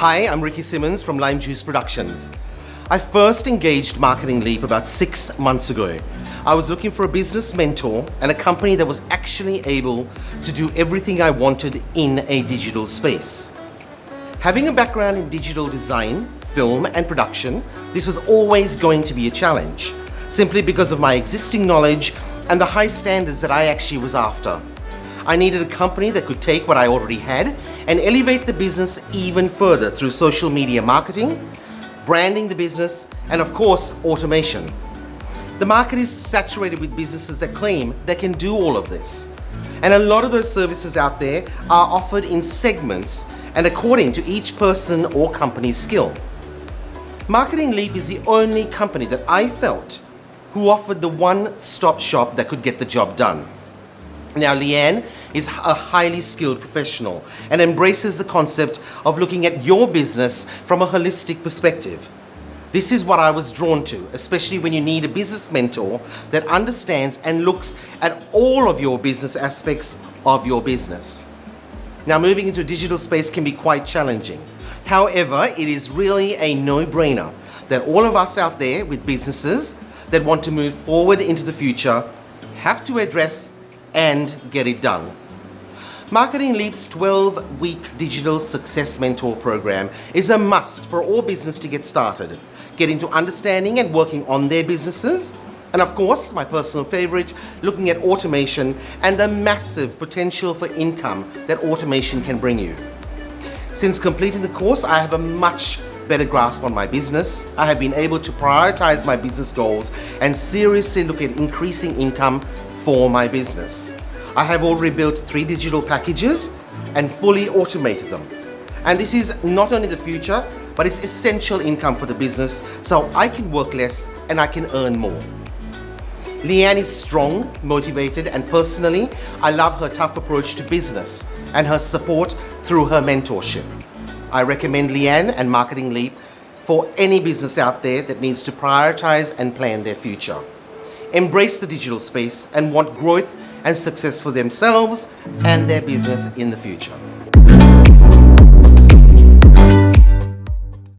Hi, I'm Rycki Symons from Lime Juice Productions. I first engaged Marketing Leap about 6 months ago. I was looking for a business mentor and a company that was actually able to do everything I wanted in a digital space. Having a background in digital design, film and production, this was always going to be a challenge, simply because of my existing knowledge and the high standards that I actually was after. I needed a company that could take what I already had and elevate the business even further through social media marketing, branding the business, and of course, automation. The market is saturated with businesses that claim they can do all of this. And a lot of those services out there are offered in segments and according to each person or company's skill. Marketing Leap is the only company that I felt who offered the one-stop shop that could get the job done. Now, Leanne is a highly skilled professional and embraces the concept of looking at your business from a holistic perspective. This is what I was drawn to, especially when you need a business mentor that understands and looks at all of your business aspects of your business. Now, moving into a digital space can be quite challenging. However, it is really a no-brainer that all of us out there with businesses that want to move forward into the future have to address and get it done. Marketing Leap's 12-week digital success mentor program is a must for all business to get started, get into understanding and working on their businesses, and of course, my personal favorite, looking at automation and the massive potential for income that automation can bring you. Since completing the course, I have a much better grasp on my business. I have been able to prioritize my business goals and seriously look at increasing income for my business. I have already built 3 digital packages and fully automated them. And this is not only the future, but it's essential income for the business so I can work less and I can earn more. Leanne is strong, motivated, and personally, I love her tough approach to business and her support through her mentorship. I recommend Leanne and Marketing Leap for any business out there that needs to prioritize and plan their future. Embrace the digital space and want growth and success for themselves and their business in the future.